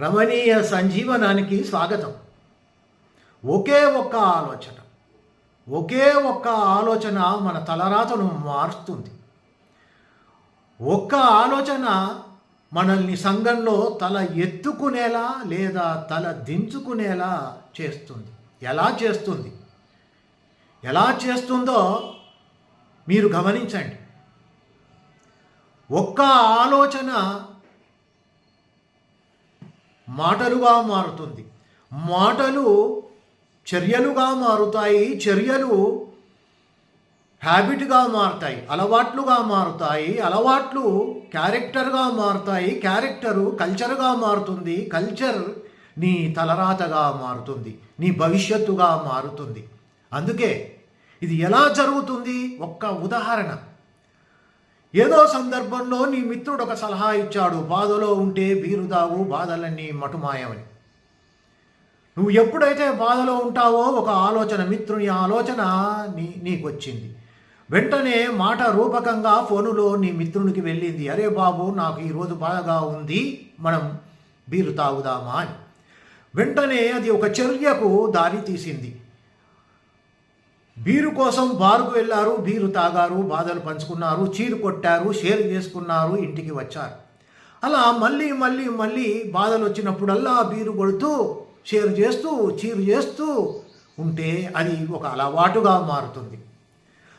రమణీయ సంజీవనానికి స్వాగతం. ఒకే ఒక్క ఆలోచన మన తలరాతను మారుస్తుంది. ఒక్క ఆలోచన మనల్ని సంఘంలో తల ఎత్తుకునేలా లేదా తల దించుకునేలా చేస్తుంది. ఎలా చేస్తుందో మీరు గమనించండి. ఒక్క ఆలోచన మాటలుగా మారుతుంది, మాటలు చర్యలుగా మారుతాయి, చర్యలు హ్యాబిట్గా మారుతాయి, అలవాట్లుగా మారుతాయి, అలవాట్లు క్యారెక్టర్గా మారుతాయి, క్యారెక్టరు కల్చర్గా మారుతుంది, కల్చర్ నీ తలరాతగా మారుతుంది, నీ భవిష్యత్తుగా మారుతుంది. అందుకే ఇది ఎలా జరుగుతుంది? ఒక్క ఉదాహరణ. ఏదో సందర్భంలో నీ మిత్రుడు ఒక సలహా ఇచ్చాడు, బాధలో ఉంటే బీరు తాగు, బాధలన్నీ మటుమాయమని. నువ్వు ఎప్పుడైతే బాధలో ఉంటావో ఒక ఆలోచన, మిత్రుని ఆలోచన నీకు వచ్చింది. వెంటనే మాట రూపకంగా ఫోనులో నీ మిత్రునికి వెళ్ళింది, అరే బాబు నాకు ఈరోజు బాధగా ఉంది, మనం బీరు తాగుదామా అని. వెంటనే అది ఒక చర్యకు దారి తీసింది. బీరు కోసం బారుకు వెళ్ళారు, బీరు తాగారు, బాధలు పంచుకున్నారు, చీరు కొట్టారు, షేర్ చేసుకున్నారు, ఇంటికి వచ్చారు. అలా మళ్ళీ బాధలు వచ్చినప్పుడల్లా బీరు కొడుతూ, షేర్ చేస్తూ, చీరు చేస్తూ ఉంటే అది ఒక అలవాటుగా మారుతుంది.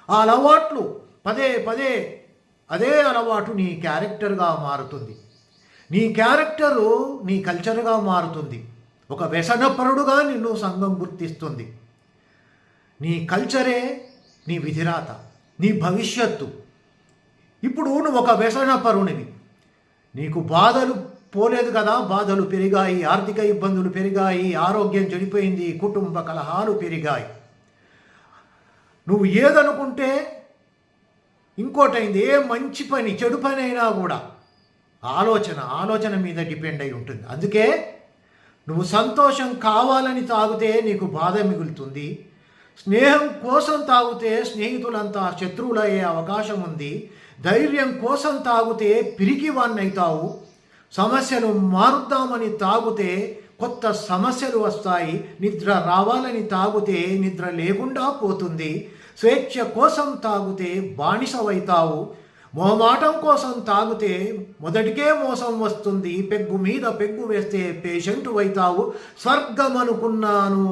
ఆ అలవాట్లు పదే అదే అలవాటు నీ క్యారెక్టర్గా మారుతుంది. నీ క్యారెక్టరు నీ కల్చర్గా మారుతుంది. ఒక వ్యసనపరుడుగా నిన్ను సంఘం గుర్తిస్తుంది. నీ కల్చరే నీ విధిరాత, నీ భవిష్యత్తు. ఇప్పుడు నువ్వు ఒక వ్యసనపరునివి, నీకు బాధలు పోలేదు కదా, బాధలు పెరిగాయి, ఆర్థిక ఇబ్బందులు పెరిగాయి, ఆరోగ్యం చెడిపోయింది, కుటుంబ కలహాలు పెరిగాయి. నువ్వు ఏదనుకుంటే ఇంకోటైంది. ఏ మంచి పని చెడు పని అయినా కూడా ఆలోచన మీద డిపెండ్ అయి ఉంటుంది. అందుకే నువ్వు సంతోషం కావాలని తాగితే నీకు బాధ మిగులుతుంది. స్నేహం కోసం తాగితే స్నేహితులంతా శత్రువులయ్యే అవకాశం ఉంది. ధైర్యం కోసం తాగితే పిరికివాన్నైతావు. సమస్యలు మారుద్దామని తాగితే కొత్త సమస్యలు వస్తాయి. నిద్ర రావాలని తాగితే నిద్ర లేకుండా పోతుంది. స్వేచ్ఛ కోసం తాగితే బానిసవైతావు. మొహమాటం కోసం తాగితే మొదటికే మోసం వస్తుంది. పెగ్గు మీద పెగ్గు వేస్తే పేషెంటు అవుతావు. స్వర్గం అనుకున్నాను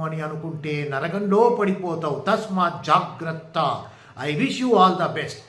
అని అనుకుంటే నరకంలో పడిపోతావు. తస్మాత్ జాగ్రత్త. I wish you all the best.